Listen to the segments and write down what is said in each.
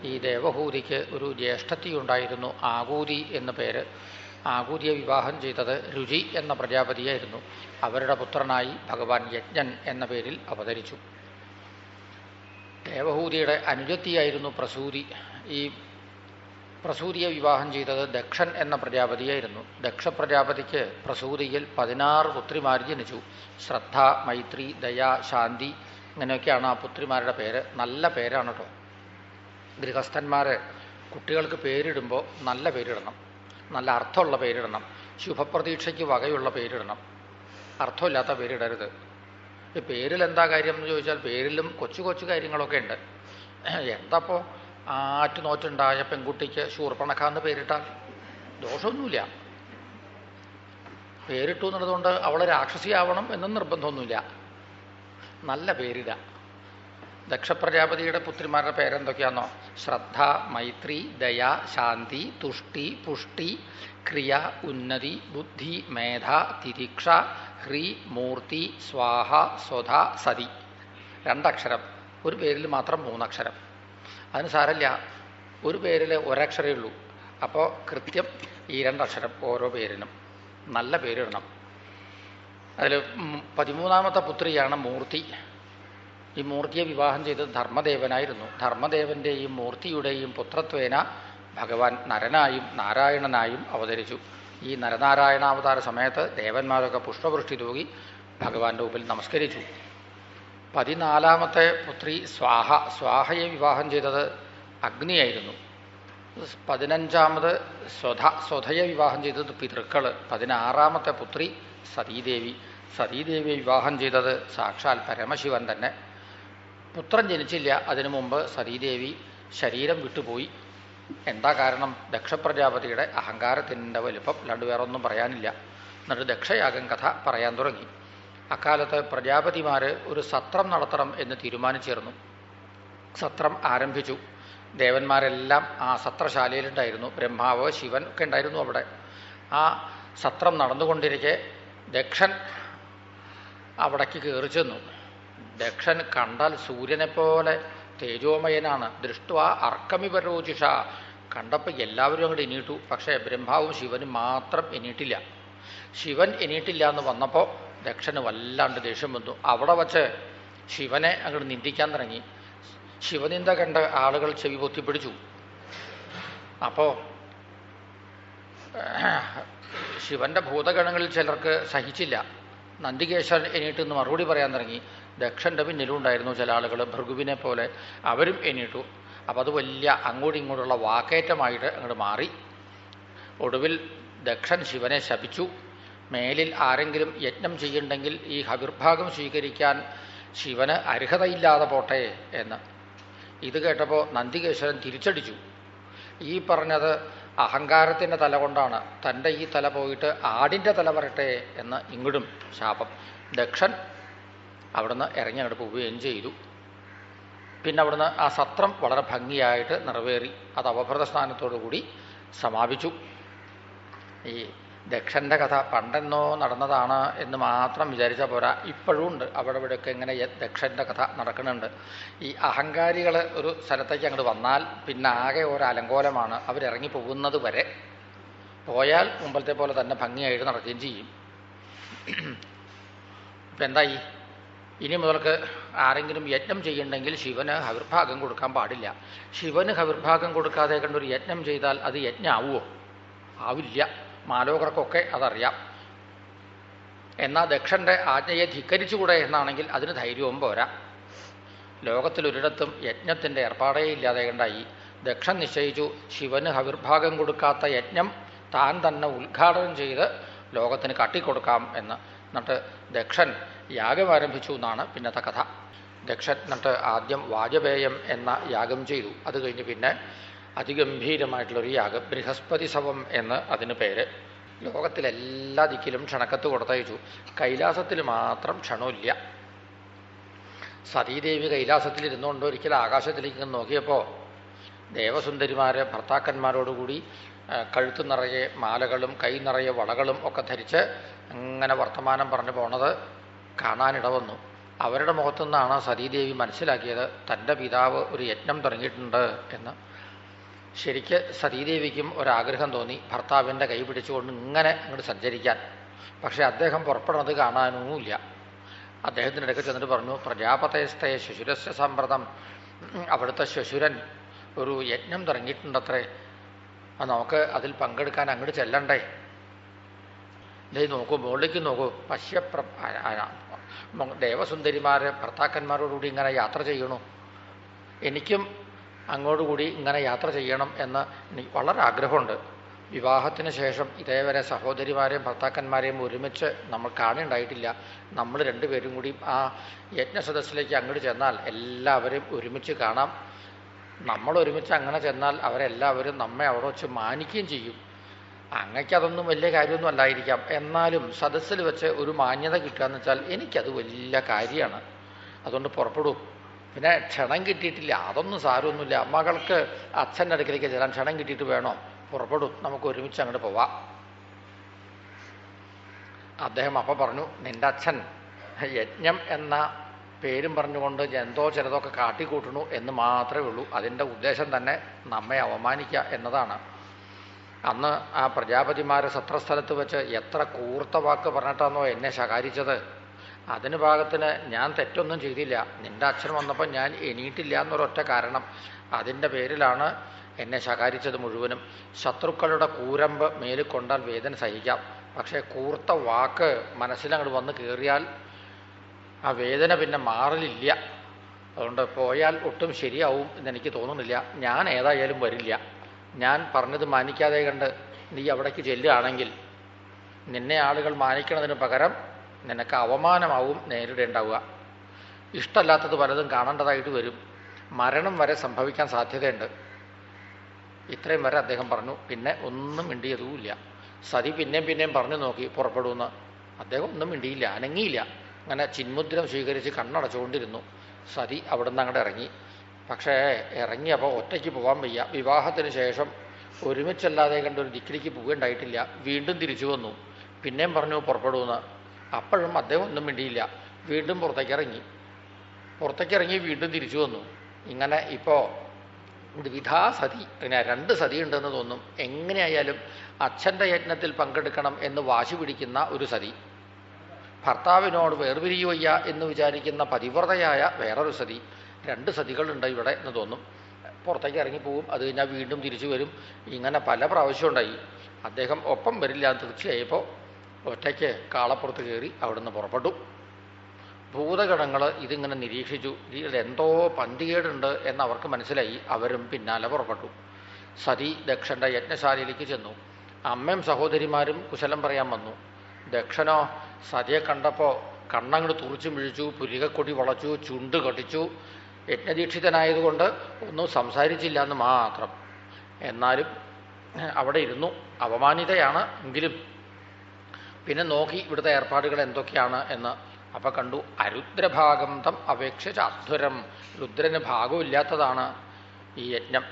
ഈ ദേവഹൂതിക്ക് ഒരു ജ്യേഷ്ഠത്തി ഉണ്ടായിരുന്നു, ആകൂതി എന്ന പേര്. ആകൂതിയെ വിവാഹം ചെയ്തത് രുചി എന്ന പ്രജാപതിയായിരുന്നു. അവരുടെ പുത്രനായി ഭഗവാൻ യജ്ഞൻ എന്ന പേരിൽ അവതരിച്ചു. ദേവഹൂതിയുടെ അനുജത്തിയായിരുന്നു പ്രസൂതി. ഈ പ്രസൂതിയെ വിവാഹം ചെയ്തത് ദക്ഷൻ എന്ന പ്രജാപതിയായിരുന്നു. ദക്ഷ പ്രജാപതിക്ക് പ്രസൂതിയിൽ 16 പുത്രിമാർ ജനിച്ചു. ശ്രദ്ധ, മൈത്രി, ദയ, ശാന്തി ഇങ്ങനെയൊക്കെയാണ് ആ പുത്രിമാരുടെ പേര്. നല്ല പേരാണ് കേട്ടോ. ഗൃഹസ്ഥന്മാർ കുട്ടികൾക്ക് പേരിടുമ്പോൾ നല്ല പേരിടണം, നല്ല അർത്ഥമുള്ള പേരിടണം, ശുഭപ്രതീക്ഷയ്ക്ക് വകയുള്ള പേരിടണം. അർത്ഥമില്ലാത്ത പേരിടരുത്. ഈ പേരിൽ എന്താ കാര്യം എന്ന് ചോദിച്ചാൽ പേരിലും കൊച്ചു കൊച്ചു കാര്യങ്ങളൊക്കെ ഉണ്ട്. എന്താപ്പോൾ ആറ്റുനോറ്റുണ്ടായ പെൺകുട്ടിക്ക് ശൂർപ്പണഖാന്ന് പേരിട്ടാൽ ദോഷമൊന്നുമില്ല. പേരിട്ടു എന്നുള്ളതുകൊണ്ട് അവൾ രാക്ഷസിയാവണം എന്നും നിർബന്ധമൊന്നുമില്ല. നല്ല പേരിട. ദക്ഷപ്രജാപതിയുടെ പുത്രിമാരുടെ പേരെന്തൊക്കെയാണെന്നോ? ശ്രദ്ധ, മൈത്രി, ദയ, ശാന്തി, തുഷ്ടി, പുഷ്ടി, ക്രിയ, ഉന്നതി, ബുദ്ധി, മേധ, തിരീക്ഷ, ഹ്രീ, മൂർത്തി, സ്വാഹ, സ്വധ, സതി. 2 അക്ഷരം. ഒരു പേരിൽ മാത്രം 3 അക്ഷരം. അതിന് സാരമില്ല, ഒരു പേരിൽ ഒരക്ഷരമേ ഉള്ളൂ. അപ്പോൾ കൃത്യം ഈ 2 അക്ഷരം ഓരോ പേരിനും നല്ല പേരിടണം. അതിൽ 13ാമത്തെ പുത്രിയാണ് മൂർത്തി. ഈ മൂർത്തിയെ വിവാഹം ചെയ്തത് ധർമ്മദേവനായിരുന്നു. ധർമ്മദേവൻ്റെയും മൂർത്തിയുടെയും പുത്രത്വേന ഭഗവാൻ നരനായും നാരായണനായും അവതരിച്ചു. ഈ നരനാരായണാവതാര സമയത്ത് ദേവന്മാരൊക്കെ പുഷ്പവൃഷ്ടി തൂകി ഭഗവാന്റെ മുമ്പിൽ നമസ്കരിച്ചു. 14ാമത്തെ പുത്രി സ്വാഹ. സ്വാഹയെ വിവാഹം ചെയ്തത് അഗ്നിയായിരുന്നു. 15ാമത് സ്വധ. സ്വധയെ വിവാഹം ചെയ്തത് പിതൃക്കൾ. 16ാമത്തെ പുത്രി സതീദേവി. സതീദേവിയെ വിവാഹം ചെയ്തത് സാക്ഷാൽ പരമശിവൻ തന്നെ. പുത്രൻ ജനിച്ചില്ല. അതിനു മുമ്പ് സതീദേവി ശരീരം വിട്ടുപോയി. എന്താ കാരണം? ദക്ഷപ്രജാപതിയുടെ അഹങ്കാരത്തിൻ്റെ വലിപ്പം. അല്ലാണ്ട് വേറൊന്നും പറയാനില്ല. എന്നിട്ട് ദക്ഷയാഗം കഥ പറയാൻ തുടങ്ങി. അക്കാലത്ത് പ്രജാപതിമാർ ഒരു സത്രം നടത്തണം എന്ന് തീരുമാനിച്ചിരുന്നു. സത്രം ആരംഭിച്ചു. ദേവന്മാരെല്ലാം ആ സത്രശാലയിലുണ്ടായിരുന്നു. ബ്രഹ്മാവ്, ശിവൻ ഒക്കെ ഉണ്ടായിരുന്നു അവിടെ. ആ സത്രം നടന്നുകൊണ്ടിരിക്കെ ദക്ഷൻ അവിടേക്ക് കയറി ചെന്നു. ദക്ഷൻ കണ്ടാൽ സൂര്യനെപ്പോലെ തേജോമയനാണ്. ദൃഷ്ട്വ അർക്കമിവരോചിഷ. കണ്ടപ്പോൾ എല്ലാവരും അങ്ങോട്ട് എണീറ്റു. പക്ഷേ ബ്രഹ്മാവും ശിവനും മാത്രം എണീറ്റില്ല. ശിവൻ എണീറ്റില്ല എന്ന് വന്നപ്പോൾ ദക്ഷന് വല്ലാണ്ട് ദേഷ്യം വന്നു. അവിടെ വച്ച് ശിവനെ അങ്ങോട്ട് നിന്ദിക്കാൻ തുടങ്ങി. ശിവനിന്ദ കണ്ട് ആളുകൾ ചെവി പൊത്തിപ്പിടിച്ചു. അപ്പോൾ ശിവന്റെ ഭൂതഗണങ്ങളിൽ ചിലർക്ക് സഹിച്ചില്ല. നന്ദികേശൻ എണീറ്റെന്ന് മറുപടി പറയാൻ തുടങ്ങി. ദക്ഷൻ്റെ പിന്നിലും ഉണ്ടായിരുന്നു ചില ആളുകൾ, ഭൃഗുവിനെ പോലെ. അവരും എണീറ്റു. അപ്പം അത് വലിയ അങ്ങോട്ടും ഇങ്ങോട്ടുള്ള വാക്കേറ്റമായിട്ട് അങ്ങോട്ട് മാറി. ഒടുവിൽ ദക്ഷൻ ശിവനെ ശപിച്ചു. മേലിൽ ആരെങ്കിലും യജ്ഞം ചെയ്യുന്നുണ്ടെങ്കിൽ ഈ ഹവിർഭാഗം സ്വീകരിക്കാൻ ശിവന് അർഹതയില്ലാതെ പോട്ടെ എന്ന്. ഇത് കേട്ടപ്പോൾ നന്ദികേശ്വരൻ തിരിച്ചടിച്ചു. ഈ പറഞ്ഞത് അഹങ്കാരത്തിൻ്റെ തല കൊണ്ടാണ്. തൻ്റെ ഈ തല പോയിട്ട് ആടിൻ്റെ തല വരട്ടെ എന്ന് ഇങ്ങോട്ടും ശാപം. ദക്ഷൻ അവിടുന്ന് ഇറങ്ങി അങ്ങോട്ട് പോവുകയും ചെയ്തു. പിന്നെ അവിടുന്ന് ആ സത്രം വളരെ ഭംഗിയായിട്ട് നിറവേറി. അത് അവഭൃത സ്ഥാനത്തോടു കൂടി സമാപിച്ചു. ഈ ദക്ഷൻ്റെ കഥ പണ്ടെന്നോ നടന്നതാണ് എന്ന് മാത്രം വിചാരിച്ചാൽ പോരാ. ഇപ്പോഴും ഉണ്ട് അവിടെ ഇവിടെയൊക്കെ ഇങ്ങനെ ദക്ഷൻ്റെ കഥ നടക്കുന്നുണ്ട്. ഈ അഹങ്കാരികൾ ഒരു സ്ഥലത്തേക്ക് അങ്ങോട്ട് വന്നാൽ പിന്നെ ആകെ ഒരു അലങ്കോലമാണ്. അവരിറങ്ങി പോകുന്നത് വരെ. പോയാൽ മുമ്പത്തെ പോലെ തന്നെ ഭംഗിയായിട്ട് നടക്കുകയും ചെയ്യും. ഇപ്പം എന്തായി? ഇനി മുതൽക്ക് ആരെങ്കിലും യജ്ഞം ചെയ്യുന്നുണ്ടെങ്കിൽ ശിവന് ഹവിർഭാഗം കൊടുക്കാൻ പാടില്ല. ശിവന് ഹവിർഭാഗം കൊടുക്കാതെ കണ്ടൊരു യജ്ഞം ചെയ്താൽ അത് യജ്ഞമാവുമോ? ആവില്ല. മാലോകർക്കൊക്കെ അതറിയാം. എന്നാൽ ദക്ഷൻ്റെ ആജ്ഞയെ ധിക്കരിച്ചുകൂടെ എന്നാണെങ്കിൽ അതിന് ധൈര്യവും പോരാ. ലോകത്തിലൊരിടത്തും യജ്ഞത്തിൻ്റെ ഏർപ്പാടേ ഇല്ലാതെ കണ്ടായി. ദക്ഷൻ നിശ്ചയിച്ചു ശിവന് ഹവിർഭാഗം കൊടുക്കാത്ത യജ്ഞം താൻ തന്നെ ഉദ്ഘാടനം ചെയ്ത് ലോകത്തിന് കാട്ടിക്കൊടുക്കാം എന്ന്. എന്നിട്ട് ദക്ഷൻ യാഗം ആരംഭിച്ചു എന്നാണ് പിന്നത്തെ കഥ. ദക്ഷൻ എന്നിട്ട് ആദ്യം വാജപേയം എന്ന യാഗം ചെയ്തു. അത് കഴിഞ്ഞ് പിന്നെ അതിഗംഭീരമായിട്ടുള്ളൊരു യാഗം, ബൃഹസ്പതി ശവം എന്ന് അതിന് പേര്. ലോകത്തിലെല്ലാ ദിക്കിലും ക്ഷണക്കത്ത് കൊടുത്തയച്ചു. കൈലാസത്തിൽ മാത്രം ക്ഷണമില്ല. സതീദേവി കൈലാസത്തിലിരുന്നുകൊണ്ട് ഒരിക്കൽ ആകാശത്തിലേക്ക് നോക്കിയപ്പോൾ ദേവസുന്ദരിമാർ ഭർത്താക്കന്മാരോടുകൂടി കഴുത്തു നിറയെ മാലകളും കൈ നിറയെ വളകളും ഒക്കെ ധരിച്ച് അങ്ങനെ വർത്തമാനം പറഞ്ഞു പോണത് കാണാനിട വന്നു. അവരുടെ മുഖത്തു നിന്നാണ് സതീദേവി മനസ്സിലാക്കിയത് തൻ്റെ പിതാവ് ഒരു യജ്ഞം തുടങ്ങിയിട്ടുണ്ട് എന്ന്. ശരിക്ക് സതീദേവിക്കും ഒരാഗ്രഹം തോന്നി ഭർത്താവിൻ്റെ കൈ പിടിച്ചുകൊണ്ട് ഇങ്ങനെ അങ്ങോട്ട് സഞ്ചരിക്കാൻ. പക്ഷെ അദ്ദേഹം പുറപ്പെടുന്നത് കാണാനുമില്ല. അദ്ദേഹത്തിൻ്റെ ഇടയ്ക്ക് ചെന്നിട്ട് പറഞ്ഞു, പ്രജാപതയസ്ഥയെ ശുശുരസ്യ സമ്പ്രദം, അവിടുത്തെ ശുശുരൻ ഒരു യജ്ഞം തുടങ്ങിയിട്ടുണ്ടത്രേ, നമുക്ക് അതിൽ പങ്കെടുക്കാൻ അങ്ങോട്ട് ചെല്ലണ്ടേ? ഇതേ നോക്കൂ, മുകളിലേക്ക് നോക്കൂ, ദേവസുന്ദരിമാർ ഭർത്താക്കന്മാരോടുകൂടി ഇങ്ങനെ യാത്ര ചെയ്യണു. എനിക്കും അങ്ങോട്ടുകൂടി ഇങ്ങനെ യാത്ര ചെയ്യണം എന്ന് എനിക്ക് വളരെ ആഗ്രഹമുണ്ട്. വിവാഹത്തിന് ശേഷം ഇതേവരെ സഹോദരിമാരെയും ഭർത്താക്കന്മാരെയും ഒരുമിച്ച് നമ്മൾ കാണുണ്ടായിട്ടില്ല. നമ്മൾ രണ്ടുപേരും കൂടി ആ യജ്ഞസദസ്സിലേക്ക് അങ്ങോട്ട് ചെന്നാൽ എല്ലാവരും ഒരുമിച്ച് കാണാം. നമ്മൾ ഒരുമിച്ച് അങ്ങനെ ചെന്നാൽ അവരെല്ലാവരും നമ്മെ അവിടെ വെച്ച് മാനിക്കുകയും ചെയ്യും. അങ്ങക്ക് അതൊന്നും വലിയ കാര്യമൊന്നും അല്ലായിരിക്കാം, എന്നാലും സദസ്സിൽ വെച്ച് ഒരു മാന്യത കിട്ടുക എന്ന് വെച്ചാൽ എനിക്കത് വലിയ കാര്യമാണ്. അതുകൊണ്ട് പുറപ്പെടൂ. പിന്നെ ക്ഷണം കിട്ടിയിട്ടില്ല, അതൊന്നും സാരമൊന്നുമില്ല. മകൾക്ക് അച്ഛൻ്റെ അടുക്കലേക്ക് ചെല്ലാൻ ക്ഷണം കിട്ടിയിട്ട് വേണോ? പുറപ്പെടും, നമുക്ക് ഒരുമിച്ച് അങ്ങോട്ട് പോവാം. അദ്ദേഹം അപ്പം പറഞ്ഞു, നിൻ്റെ അച്ഛൻ യജ്ഞം എന്ന പേരും പറഞ്ഞുകൊണ്ട് എന്തോ ചിലതൊക്കെ കാട്ടിക്കൂട്ടണു എന്ന് മാത്രമേ ഉള്ളൂ. അതിൻ്റെ ഉദ്ദേശം തന്നെ നമ്മെ അവമാനിക്കുക എന്നതാണ്. അന്ന് ആ പ്രജാപതിമാരെ സത്രസ്ഥലത്ത് വെച്ച് എത്ര കൂർത്ത വാക്ക് പറഞ്ഞിട്ടാണോ എന്നെ ശകാരിച്ചത്. അതിന് ഭാഗത്തിന് ഞാൻ തെറ്റൊന്നും ചെയ്തില്ല. നിൻ്റെ അച്ഛൻ വന്നപ്പോൾ ഞാൻ എണീറ്റില്ല എന്നൊരൊറ്റ കാരണം, അതിൻ്റെ പേരിലാണ് എന്നെ ശകാരിച്ചത് മുഴുവനും. ശത്രുക്കളുടെ കൂരമ്പ് മേലിൽ കൊണ്ടാൽ വേദന സഹിക്കാം, പക്ഷേ കൂർത്ത വാക്ക് മനസ്സിലങ്ങോട്ട് വന്ന് കയറിയാൽ ആ വേദന പിന്നെ മാറലില്ല. അതുകൊണ്ട് പോയാൽ ഒട്ടും ശരിയാവും എന്നെനിക്ക് തോന്നുന്നില്ല. ഞാൻ ഏതായാലും വരില്ല. ഞാൻ പറഞ്ഞത് മാനിക്കാതെ കണ്ട് നീ അവിടേക്ക് ചെല്ലുകയാണെങ്കിൽ നിന്നെ ആളുകൾ മാനിക്കുന്നതിന് പകരം നിനക്ക് അവമാനമാവും നേരിടേണ്ടാവുക. ഇഷ്ടമല്ലാത്തത് പലതും കാണേണ്ടതായിട്ട് വരും. മരണം വരെ സംഭവിക്കാൻ സാധ്യതയുണ്ട്. ഇത്രയും വരെ അദ്ദേഹം പറഞ്ഞു. പിന്നെ ഒന്നും മിണ്ടിയതുമില്ല. സതി പിന്നെയും പറഞ്ഞു നോക്കി പുറപ്പെടുമെന്ന്. അദ്ദേഹം ഒന്നും മിണ്ടിയില്ല, അനങ്ങിയില്ല. അങ്ങനെ ചിന്മുദ്രം സ്വീകരിച്ച് കണ്ണടച്ചുകൊണ്ടിരുന്നു. സതി അവിടെ നിന്ന് അങ്ങോട്ട് ഇറങ്ങി. പക്ഷേ ഇറങ്ങിയപ്പോൾ ഒറ്റയ്ക്ക് പോകാൻ വയ്യ. വിവാഹത്തിന് ശേഷം ഒരുമിച്ചല്ലാതെ കണ്ടൊരു ദിക്കിലേക്ക് പോവുകയുണ്ടായിട്ടില്ല. വീണ്ടും തിരിച്ചു വന്നു. പിന്നെയും പറഞ്ഞു പുറപ്പെടുമെന്ന്. അപ്പോഴും അദ്ദേഹം ഒന്നും മിണ്ടിയില്ല. വീണ്ടും പുറത്തേക്കിറങ്ങി വീണ്ടും തിരിച്ചു വന്നു. ഇങ്ങനെ ഇപ്പോൾ ദ്വിധാ സതി, പിന്നെ 2 സതി ഉണ്ടെന്ന് തോന്നും. എങ്ങനെയായാലും അച്ഛൻ്റെ യജ്ഞത്തിൽ പങ്കെടുക്കണം എന്ന് വാശി പിടിക്കുന്ന ഒരു സതി, ഭർത്താവിനോട് വേർപിരിയുവയ്യ എന്ന് വിചാരിക്കുന്ന പതിവ്രതയായ വേറൊരു സതി. 2 സതികളുണ്ട് ഇവിടെ എന്ന് തോന്നും. പുറത്തേക്ക് ഇറങ്ങിപ്പോവും, അത് കഴിഞ്ഞാൽ വീണ്ടും തിരിച്ചു വരും. ഇങ്ങനെ പല പ്രാവശ്യം ഉണ്ടായി. അദ്ദേഹം ഒപ്പം വരില്ല എന്ന് തീർച്ചയായപ്പോൾ ഒറ്റയ്ക്ക് കാളപ്പുറത്ത് കയറി അവിടുന്ന് പുറപ്പെട്ടു. ഭൂതഗണങ്ങൾ ഇതിങ്ങനെ നിരീക്ഷിച്ചു. ഇതിലെന്തോ പന്തികേടുണ്ട് എന്ന് അവർക്ക് മനസ്സിലായി. അവരും പിന്നാലെ പുറപ്പെട്ടു. സതി ദക്ഷൻ്റെ യജ്ഞശാലയിലേക്ക് ചെന്നു. അമ്മയും സഹോദരിമാരും കുശലം പറയാൻ വന്നു. ദക്ഷനോ സതിയെ കണ്ടപ്പോൾ കണ്ണങ്ങട് തുറിച്ചു മിഴിച്ചു, പുലികക്കൊടി വളച്ചു, ചുണ്ട് കടിച്ചു. യജ്ഞദീക്ഷിതനായതുകൊണ്ട് ഒന്നും സംസാരിച്ചില്ല എന്ന് മാത്രം. എന്നാലും അവിടെ ഇരുന്നു. അവമാനിതയാണ് എങ്കിലും പിന്നെ നോക്കി ഇവിടുത്തെ ഏർപ്പാടുകൾ എന്തൊക്കെയാണ് എന്ന്. അപ്പം കണ്ടു, അരുദ്രഭാഗം തം അപേക്ഷിച്ച് അധ്വരം. രുദ്രന് ഭാഗമില്ലാത്തതാണ് ഈ യജ്ഞം.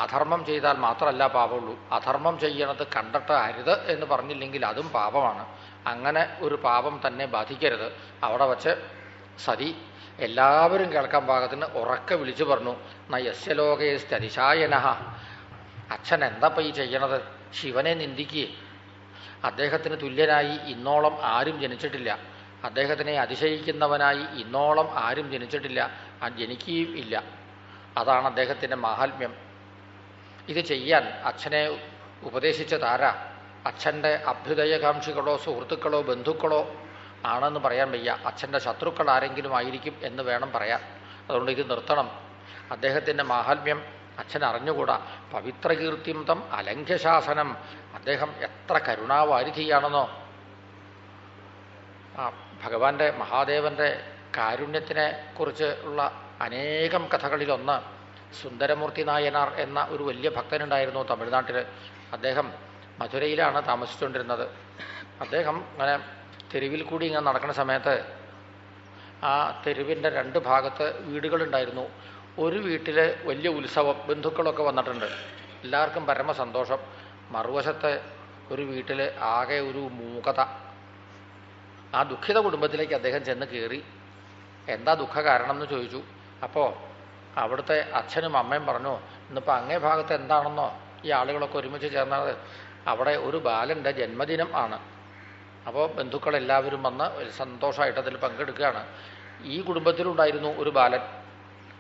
അധർമ്മം ചെയ്താൽ മാത്രമല്ല പാപമുള്ളൂ, അധർമ്മം ചെയ്യണത് കണ്ടിട്ട് അരുത് എന്ന് പറഞ്ഞില്ലെങ്കിൽ അതും പാപമാണ്. അങ്ങനെ ഒരു പാപം തന്നെ ബാധിക്കരുത്. അവിടെ വച്ച് സതി എല്ലാവരും കേൾക്കാൻ പാകത്തിന് ഉറക്കെ വിളിച്ചു പറഞ്ഞു, നയസ്യലോകേസ്തതിശായന. അച്ഛൻ എന്താ ഈ ചെയ്യണത്? ശിവനെ നിന്ദിക്കുകയെ. അദ്ദേഹത്തിന് തുല്യനായി ഇന്നോളം ആരും ജനിച്ചിട്ടില്ല. അദ്ദേഹത്തിനെ അതിശയിക്കുന്നവനായി ഇന്നോളം ആരും ജനിച്ചിട്ടില്ല, ജനിക്കുകയും ഇല്ല. അതാണ് അദ്ദേഹത്തിൻ്റെ മാഹാത്മ്യം. ഇത് ചെയ്യാൻ അച്ഛനെ ഉപദേശിച്ചതാരാ? അച്ഛൻ്റെ അഭ്യുദയകാംക്ഷികളോ സുഹൃത്തുക്കളോ ബന്ധുക്കളോ ആണെന്ന് പറയാൻ വയ്യ. അച്ഛൻ്റെ ശത്രുക്കൾ ആരെങ്കിലും ആയിരിക്കും എന്ന് വേണം പറയാൻ. അതുകൊണ്ട് ഇത് നിർത്തണം. അദ്ദേഹത്തിൻ്റെ മാഹാത്മ്യം അച്ഛൻ അറിഞ്ഞുകൂടാ. പവിത്രകീർത്തിം തം അലംഘ്യശാസനം. അദ്ദേഹം എത്ര കരുണാവാരിധിയാണെന്നോ. ഭഗവാന്റെ മഹാദേവൻ്റെ കാരുണ്യത്തിനെ കുറിച്ച് ഉള്ള അനേകം കഥകളിലൊന്ന് സുന്ദരമൂർത്തി നായനാർ എന്ന ഒരു വലിയ ഭക്തനുണ്ടായിരുന്നു തമിഴ്നാട്ടിൽ. അദ്ദേഹം മധുരയിലാണ് താമസിച്ചുകൊണ്ടിരുന്നത്. അദ്ദേഹം അങ്ങനെ തെരുവിൽ കൂടി ഇങ്ങനെ നടക്കുന്ന സമയത്ത് ആ തെരുവിൻ്റെ 2 ഭാഗത്ത് വീടുകളുണ്ടായിരുന്നു. ഒരു വീട്ടിൽ വലിയ ഉത്സവം, ബന്ധുക്കളൊക്കെ വന്നിട്ടുണ്ട്, എല്ലാവർക്കും പരമസന്തോഷം. മറുവശത്ത് ഒരു വീട്ടിൽ ആകെ ഒരു മൂകത. ആ ദുഃഖിത കുടുംബത്തിലേക്ക് അദ്ദേഹം ചെന്ന് കയറി. എന്താ ദുഃഖ കാരണം എന്ന് ചോദിച്ചു. അപ്പോൾ അവിടുത്തെ അച്ഛനും അമ്മയും പറഞ്ഞു, ഇന്നിപ്പോൾ അങ്ങേ ഭാഗത്ത് എന്താണെന്നോ ഈ ആളുകളൊക്കെ ഒരുമിച്ച് ചേർന്നത് അവിടെ ഒരു ബാലൻ്റെ ജന്മദിനം ആണ്. അപ്പോൾ ബന്ധുക്കളെല്ലാവരും വന്ന് സന്തോഷമായിട്ട് അതിൽ പങ്കെടുക്കുകയാണ്. ഈ കുടുംബത്തിലുണ്ടായിരുന്നു ഒരു ബാലൻ.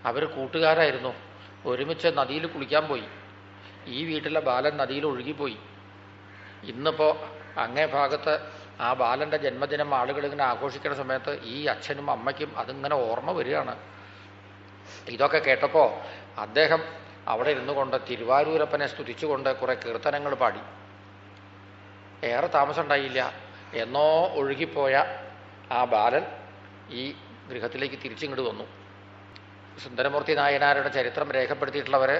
അവർ കൂട്ടുകാരായിരുന്നു. ഒരുമിച്ച് നദിയിൽ കുളിക്കാൻ പോയി. ഈ വീട്ടിലെ ബാലൻ നദിയിൽ ഒഴുകിപ്പോയി. ഇന്നിപ്പോൾ അങ്ങേ ഭാഗത്ത് ആ ബാലൻ്റെ ജന്മദിനം ആളുകളിങ്ങനെ ആഘോഷിക്കുന്ന സമയത്ത് ഈ അച്ഛനും അമ്മയ്ക്കും അതിങ്ങനെ ഓർമ്മ വരികയാണ്. ഇതൊക്കെ കേട്ടപ്പോൾ അദ്ദേഹം അവിടെ ഇരുന്നു കൊണ്ട് തിരുവാരൂരപ്പനെ സ്തുതിച്ചുകൊണ്ട് കുറേ കീർത്തനങ്ങൾ പാടി. ഏറെ താമസം ഉണ്ടായില്ല, എന്നോ ഒഴുകിപ്പോയ ആ ബാലൻ ഈ ഗൃഹത്തിലേക്ക് തിരിച്ചിങ്ങോട്ട് വന്നു. സുന്ദരമൂർത്തി നായനാരുടെ ചരിത്രം രേഖപ്പെടുത്തിയിട്ടുള്ളവർ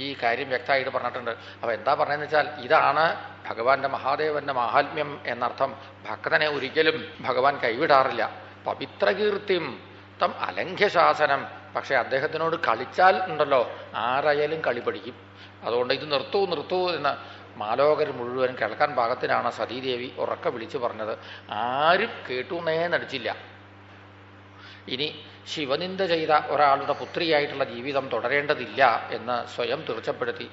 ഈ കാര്യം വ്യക്തമായിട്ട് പറഞ്ഞിട്ടുണ്ട്. അപ്പോൾ എന്താ പറഞ്ഞതെന്ന് വെച്ചാൽ, ഇതാണ് ഭഗവാന്റെ മഹാദേവന്റെ മാഹാത്മ്യം എന്നർത്ഥം. ഭക്തനെ ഒരിക്കലും ഭഗവാൻ കൈവിടാറില്ല. പവിത്രകീർത്തിം തം അലംഘ്യശാസനം. പക്ഷേ അദ്ദേഹത്തിനോട് കളിച്ചാൽ ഉണ്ടല്ലോ ആരായാലും കളി പഠിക്കും. അതുകൊണ്ട് ഇത് നിർത്തൂ എന്ന് മാലോകർ മുഴുവൻ കേൾക്കാൻ പാകത്തിനാണ് സതീദേവി ഉറക്കെ വിളിച്ചു പറഞ്ഞത്. ആരും കേട്ടുന്നേ നടിച്ചില്ല. ഇനി ശിവനിന്ദ ചെയ്ത ഒരാളുടെ പുത്രിയായിട്ടുള്ള ജീവിതം തുടരേണ്ടതില്ല എന്ന് സ്വയം തീർച്ചപ്പെടുത്തി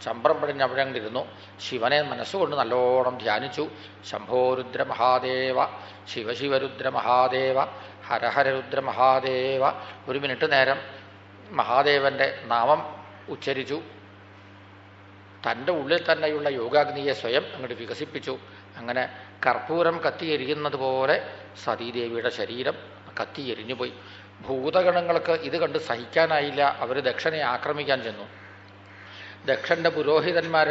ചമ്പ്രം പടിഞ്ഞ് അവിടെ ഇരുന്നു. ശിവനെ മനസ്സുകൊണ്ട് നല്ലോണം ധ്യാനിച്ചു. ശംഭോരുദ്ര മഹാദേവ, ശിവശിവരുദ്ര മഹാദേവ, ഹരഹരരുദ്ര മഹാദേവ. ഒരു മിനിറ്റ് നേരം മഹാദേവന്റെ നാമം ഉച്ചരിച്ചു. തൻ്റെ ഉള്ളിൽ തന്നെയുള്ള യോഗാഗ്നിയെ സ്വയം അങ്ങോട്ട് വികസിപ്പിച്ചു. അങ്ങനെ കർപ്പൂരം കത്തിയെരിയുന്നത് പോലെ സതീദേവിയുടെ ശരീരം കത്തിയെരിഞ്ഞുപോയി. ഭൂതഗണങ്ങൾക്ക് ഇത് കണ്ട് സഹിക്കാനായില്ല. അവർ ദക്ഷനെ ആക്രമിക്കാൻ ചെന്നു. ദക്ഷന്റെ പുരോഹിതന്മാർ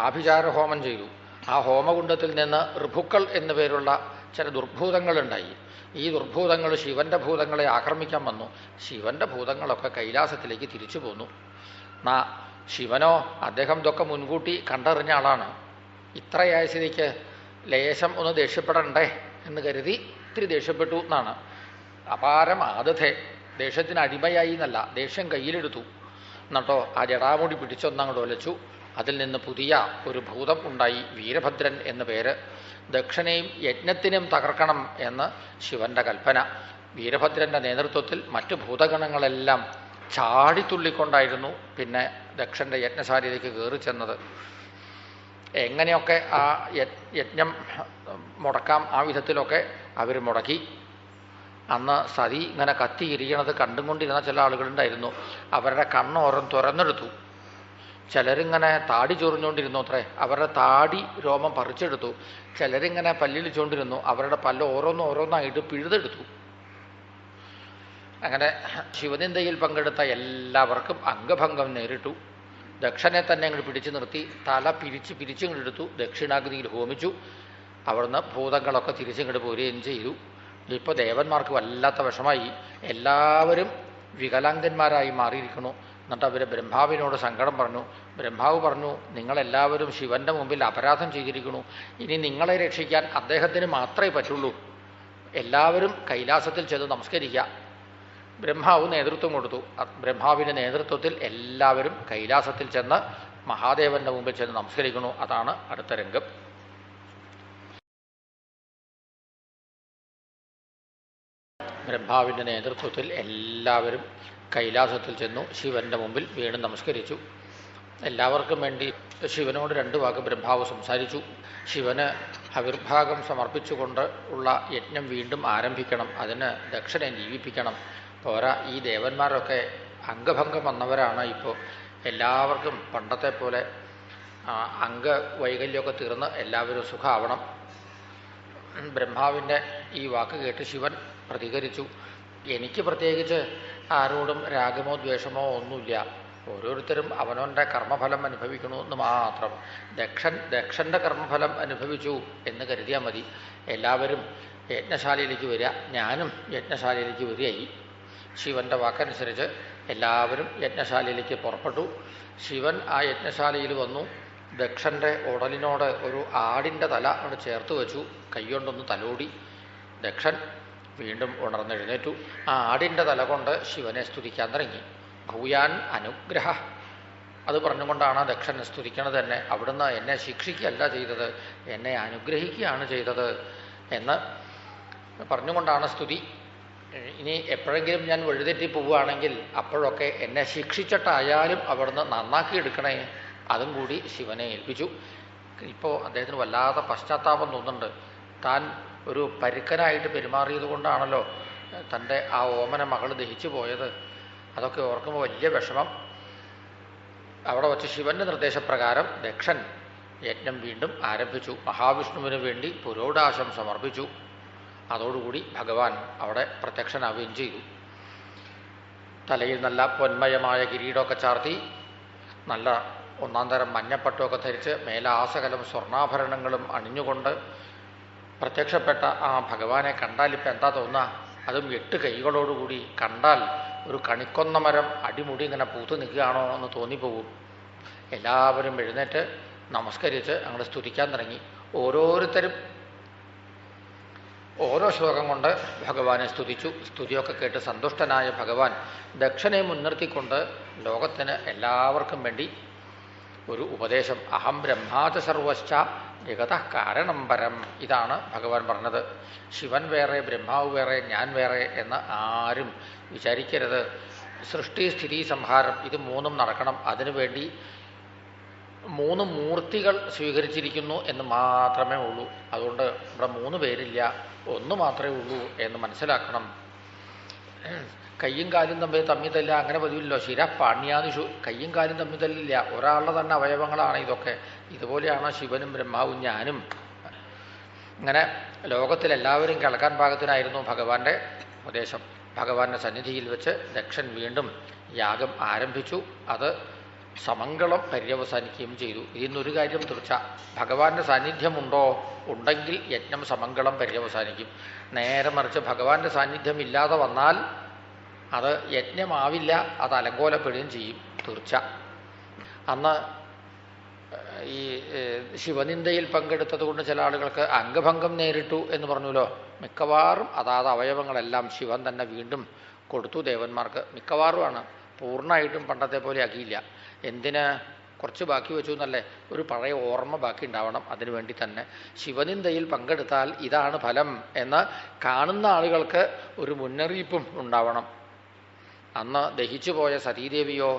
ആഭിചാര ഹോമം ചെയ്തു. ആ ഹോമകുണ്ഡത്തിൽ നിന്ന് ഋഭുക്കൾ എന്നു പേരുള്ള ചില ദുർഭൂതങ്ങളുണ്ടായി. ഈ ദുർഭൂതങ്ങൾ ശിവന്റെ ഭൂതങ്ങളെ ആക്രമിക്കാൻ വന്നു. ശിവന്റെ ഭൂതങ്ങളൊക്കെ കൈലാസത്തിലേക്ക് തിരിച്ചു പോന്നു. ശിവനോ അദ്ദേഹം ഇതൊക്കെ മുൻകൂട്ടി കണ്ടറിഞ്ഞ ആളാണ്. ഇത്രയായ സ്ഥിതിക്ക് ലേശം ഒന്ന് ദേഷ്യപ്പെടണ്ടേ എന്ന് കരുതി ഇത്തിരി ദേഷ്യപ്പെട്ടു എന്നാണ്. അപാരം ആദധേ, ദേഷ്യത്തിന് അടിമയായി എന്നല്ല, ദേഷ്യം കയ്യിലെടുത്തു. എന്നിട്ടോ ആ ജടാമുടി പിടിച്ചൊന്നങ്ങോട്ട് ഒലച്ചു. അതിൽ നിന്ന് പുതിയ ഒരു ഭൂതം ഉണ്ടായി, വീരഭദ്രൻ എന്ന പേര്. ദക്ഷനെയും യജ്ഞത്തിനും തകർക്കണം എന്ന് ശിവന്റെ കൽപ്പന. വീരഭദ്രന്റെ നേതൃത്വത്തിൽ മറ്റു ഭൂതഗണങ്ങളെല്ലാം ചാടിത്തുള്ളിക്കൊണ്ടായിരുന്നു പിന്നെ ദക്ഷന്റെ യജ്ഞശാലയിലേക്ക് കയറി ചെന്നത്. എങ്ങനെയൊക്കെ ആ യജ്ഞം മുടക്കാം ആ വിധത്തിലൊക്കെ അവർ മുടക്കി. അന്ന് സതി ഇങ്ങനെ കത്തിയിരിക്കണത് കണ്ടുകൊണ്ടിരുന്ന ചില ആളുകളുണ്ടായിരുന്നു. അവരുടെ കണ്ണോരം തുറന്നെടുത്തു. ചിലരിങ്ങനെ താടി ചൊറിഞ്ഞുകൊണ്ടിരുന്നു അത്രേ, അവരുടെ താടി രോമം പറിച്ചെടുത്തു. ചിലരിങ്ങനെ പല്ലിളിച്ചുകൊണ്ടിരുന്നു, അവരുടെ പല്ല് ഓരോന്നായിട്ട് പിഴുതെടുത്തു. അങ്ങനെ ശിവനിന്ദയിൽ പങ്കെടുത്ത എല്ലാവർക്കും അംഗഭംഗം നേരിട്ടു. ദക്ഷനെ തന്നെ അങ്ങോട്ട് പിടിച്ചു നിർത്തി തല പിരിച്ചിങ്ങോട്ട് എടുത്തു. ദക്ഷിണാഗ്നിയിൽ ഹോമിച്ചു. അവിടുന്ന് ഭൂതങ്ങളൊക്കെ തിരിച്ചിങ്ങോട്ട് പോരുകയും ചെയ്തു. ഇപ്പോൾ ദേവന്മാർക്ക് വല്ലാത്ത വിഷമായി. എല്ലാവരും വികലാംഗന്മാരായി മാറിയിരിക്കണു. എന്നിട്ട് അവർ ബ്രഹ്മാവിനോട് സങ്കടം പറഞ്ഞു. ബ്രഹ്മാവ് പറഞ്ഞു, നിങ്ങളെല്ലാവരും ശിവന്റെ മുമ്പിൽ അപരാധം ചെയ്തിരിക്കണു. ഇനി നിങ്ങളെ രക്ഷിക്കാൻ അദ്ദേഹത്തിന് മാത്രമേ പറ്റുള്ളൂ. എല്ലാവരും കൈലാസത്തിൽ ചെന്ന് നമസ്കരിക്കുക. ബ്രഹ്മാവ് നേതൃത്വം കൊടുത്തു. ബ്രഹ്മാവിൻ്റെ നേതൃത്വത്തിൽ എല്ലാവരും കൈലാസത്തിൽ ചെന്ന് മഹാദേവന്റെ മുമ്പിൽ ചെന്ന് നമസ്കരിക്കണു. അതാണ് അടുത്ത രംഗം. ബ്രഹ്മാവിൻ്റെ നേതൃത്വത്തിൽ എല്ലാവരും കൈലാസത്തിൽ ചെന്നു ശിവന്റെ മുമ്പിൽ വീണ്ടും നമസ്കരിച്ചു. എല്ലാവർക്കും വേണ്ടി ശിവനോട് രണ്ട് വാക്ക് ബ്രഹ്മാവ് സംസാരിച്ചു. ശിവന് ആവിർഭാഗം സമർപ്പിച്ചുകൊണ്ട് ഉള്ള യജ്ഞം വീണ്ടും ആരംഭിക്കണം. അതിന് ദക്ഷനെ ജീവിപ്പിക്കണം. പോരാ, ഈ ദേവന്മാരൊക്കെ അംഗഭംഗം വന്നവരാണ്. ഇപ്പോൾ എല്ലാവർക്കും പണ്ടത്തെ പോലെ അംഗവൈകല്യമൊക്കെ തീർന്ന് എല്ലാവരും സുഖമാവണം. ബ്രഹ്മാവിൻ്റെ ഈ വാക്ക് കേട്ട് ശിവൻ പ്രതികരിച്ചു. എനിക്ക് പ്രത്യേകിച്ച് ആരോടും രാഗമോ ദ്വേഷമോ ഒന്നുമില്ല. ഓരോരുത്തരും അവനവൻ്റെ കർമ്മഫലം അനുഭവിക്കണു എന്ന് മാത്രം. ദക്ഷൻ്റെ കർമ്മഫലം അനുഭവിച്ചു എന്ന് കരുതിയാൽ മതി. എല്ലാവരും യജ്ഞശാലയിലേക്ക് വരിക. ഞാനും യജ്ഞശാലയിലേക്ക് വരികയായി. ശിവന്റെ വാക്കനുസരിച്ച് എല്ലാവരും യജ്ഞശാലയിലേക്ക് പുറപ്പെട്ടു. ശിവൻ ആ യജ്ഞശാലയിൽ വന്നു. ദക്ഷന്റെ ഉടലിനോട് ഒരു ആടിൻ്റെ തല അവിടെ ചേർത്ത് വെച്ചു. കൈകൊണ്ടൊന്ന് തലോടി. ദക്ഷൻ വീണ്ടും ഉണർന്നെഴുന്നേറ്റു. ആ ആടിൻ്റെ തല കൊണ്ട് ശിവനെ സ്തുതിക്കാൻ തുടങ്ങി. ഭൂയാൻ അനുഗ്രഹ, അത് പറഞ്ഞുകൊണ്ടാണ് ദക്ഷൻ സ്തുതിക്കണത് തന്നെ. അവിടുന്ന് എന്നെ ശിക്ഷിക്കുകയല്ല ചെയ്തത്, എന്നെ അനുഗ്രഹിക്കുകയാണ് ചെയ്തത് എന്ന് പറഞ്ഞുകൊണ്ടാണ് സ്തുതി. ഇനി എപ്പോഴെങ്കിലും ഞാൻ വഴിതെറ്റി പോവുകയാണെങ്കിൽ അപ്പോഴൊക്കെ എന്നെ ശിക്ഷിച്ചിട്ടായാലും അവിടുന്ന് നന്നാക്കി എടുക്കണേ. അതും കൂടി ശിവനെ ഏൽപ്പിച്ചു. ഇപ്പോൾ അദ്ദേഹത്തിന് വല്ലാതെ പശ്ചാത്താപം തോന്നുന്നുണ്ട്. താൻ ഒരു പരുക്കനായിട്ട് പെരുമാറിയത് കൊണ്ടാണല്ലോ തൻ്റെ ആ ഓമന മകൾ ദഹിച്ചു പോയത്. അതൊക്കെ ഓർക്കുമ്പോൾ വലിയ വിഷമം. അവിടെ വച്ച് ശിവന്റെ നിർദ്ദേശപ്രകാരം ദക്ഷൻ യജ്ഞം വീണ്ടും ആരംഭിച്ചു. മഹാവിഷ്ണുവിന് വേണ്ടി പുരോടാശം സമർപ്പിച്ചു. അതോടുകൂടി ഭഗവാൻ അവിടെ പ്രത്യക്ഷനാവുകയും ചെയ്തു. തലയിൽ നല്ല പൊന്മയമായ കിരീടമൊക്കെ ചാർത്തി, നല്ല ഒന്നാം തരം മഞ്ഞപ്പട്ടുമൊക്കെ ധരിച്ച്, മേലാസകലം സ്വർണ്ണാഭരണങ്ങളും അണിഞ്ഞുകൊണ്ട് പ്രത്യക്ഷപ്പെട്ട ആ ഭഗവാനെ കണ്ടാൽ ഇപ്പം എന്താ തോന്നുക? അതും 8 കൈകളോടുകൂടി കണ്ടാൽ ഒരു കണിക്കൊന്ന മരം അടിമുടി ഇങ്ങനെ പൂത്ത് നിൽക്കുകയാണോ എന്ന് തോന്നിപ്പോകും. എല്ലാവരും എഴുന്നേറ്റ് നമസ്കരിച്ച് അങ്ങോട്ട് സ്തുതിക്കാൻ തുടങ്ങി. ഓരോരുത്തരും ഓരോ ശ്ലോകം കൊണ്ട് ഭഗവാനെ സ്തുതിച്ചു. സ്തുതിയൊക്കെ കേട്ട് സന്തുഷ്ടനായ ഭഗവാൻ ദക്ഷനെ മുൻനിർത്തിക്കൊണ്ട് ലോകത്തിന് എല്ലാവർക്കും വേണ്ടി ഒരു ഉപദേശം. അഹം ബ്രഹ്മാച സർവശ്ച ജഗത കാരണം പരം. ഇതാണ് ഭഗവാൻ പറഞ്ഞത്. ശിവൻ വേറെ, ബ്രഹ്മാവ് വേറെ, ഞാൻ വേറെ എന്ന് ആരും വിചാരിക്കരുത്. സൃഷ്ടി, സ്ഥിതി, സംഹാരം ഇത് മൂന്നും നടക്കണം. അതിനുവേണ്ടി 3 മൂർത്തികൾ സ്വീകരിച്ചിരിക്കുന്നു എന്ന് മാത്രമേ ഉള്ളൂ. അതുകൊണ്ട് ഇവിടെ 3 പേരില്ല, 1 മാത്രമേ ഉള്ളൂ എന്ന് മനസ്സിലാക്കണം. കയ്യും കാലും തമ്മിൽ തല്ല അങ്ങനെ പതിവില്ലോ. ശിര പാണ്യാദിഷു, കയ്യും കാലും തമ്മിൽ തല്ലില്ല. ഒരാളുടെ തന്നെ അവയവങ്ങളാണ് ഇതൊക്കെ. ഇതുപോലെയാണ് ശിവനും ബ്രഹ്മാവും ഞാനും. ഇങ്ങനെ ലോകത്തിലെല്ലാവരും കേൾക്കാൻ പാകത്തിനായിരുന്നു ഭഗവാന്റെ ഉപദേശം. ഭഗവാന്റെ സന്നിധിയിൽ വെച്ച് ദക്ഷൻ വീണ്ടും യാഗം ആരംഭിച്ചു. അത് സമംഗളം പര്യവസാനിക്കുകയും ചെയ്തു. ഇതിന്നൊരു കാര്യം തീർച്ച, ഭഗവാന്റെ സാന്നിധ്യമുണ്ടോ? ഉണ്ടെങ്കിൽ യജ്ഞം സമംഗളം പര്യവസാനിക്കും. നേരെ മറിച്ച് ഭഗവാന്റെ സാന്നിധ്യം ഇല്ലാതെ വന്നാൽ അത് യജ്ഞമാവില്ല, അത് അലങ്കോലപ്പെടുകയും ചെയ്യും തീർച്ച. അന്ന് ഈ ശിവനിന്ദയിൽ പങ്കെടുത്തത് കൊണ്ട് ചില ആളുകൾക്ക് അംഗഭംഗം നേരിട്ടു എന്ന് പറഞ്ഞല്ലോ. മിക്കവാറും അതാത് അവയവങ്ങളെല്ലാം ശിവൻ തന്നെ വീണ്ടും കൊടുത്തു ദേവന്മാർക്ക്. മിക്കവാറുമാണ്, പൂർണ്ണമായിട്ടും പണ്ടത്തെ പോലെ ആക്കിയില്ല. എന്തിന്? കുറച്ച് ബാക്കി വെച്ചു എന്നല്ലേ, ഒരു പഴയ ഓർമ്മ ബാക്കി ഉണ്ടാവണം. അതിനുവേണ്ടി തന്നെ ശിവനിന്ദയിൽ പങ്കെടുത്താൽ ഇതാണ് ഫലം എന്ന് കാണുന്ന ആളുകൾക്ക് ഒരു മുന്നറിയിപ്പും ഉണ്ടാവണം. അന്ന് ദഹിച്ചുപോയ സതീദേവിയോ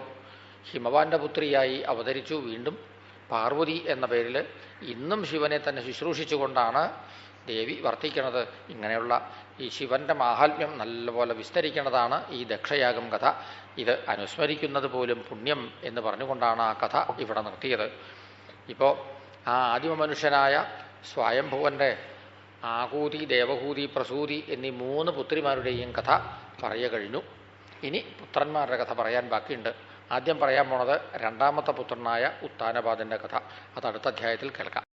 ഹിമവാന്റെ പുത്രിയായി അവതരിച്ചു. വീണ്ടും പാർവതി എന്ന പേരിൽ ഇന്നും ശിവനെ തന്നെ ശുശ്രൂഷിച്ചുകൊണ്ടാണ് ദേവി വർത്തിക്കുന്നത്. ഇങ്ങനെയുള്ള ഈ ശിവന്റെ മാഹാത്മ്യം നല്ലപോലെ വിസ്തരിക്കുന്നതാണ് ഈ ദക്ഷയാഗം കഥ. ഇത് അനുസ്മരിക്കുന്നത് പോലും പുണ്യം എന്ന് പറഞ്ഞുകൊണ്ടാണ് ആ കഥ ഇവിടെ നിർത്തിയത്. ഇപ്പോൾ ആ ആദിമ മനുഷ്യനായ സ്വയംഭുവന്റെ ആകൂതി, ദേവഹൂതി, പ്രസൂതി എന്നീ 3 പുത്രിമാരുടെയും കഥ പറയുക കഴിഞ്ഞു. ഇനി പുത്രന്മാരുടെ കഥ പറയാൻ ബാക്കിയുണ്ട്. ആദ്യം പറയാൻ പോണത് 2ാമത്തെ പുത്രനായ ഉത്താനപാദന്റെ കഥ. അത് അടുത്ത അധ്യായത്തിൽ കേൾക്കാം.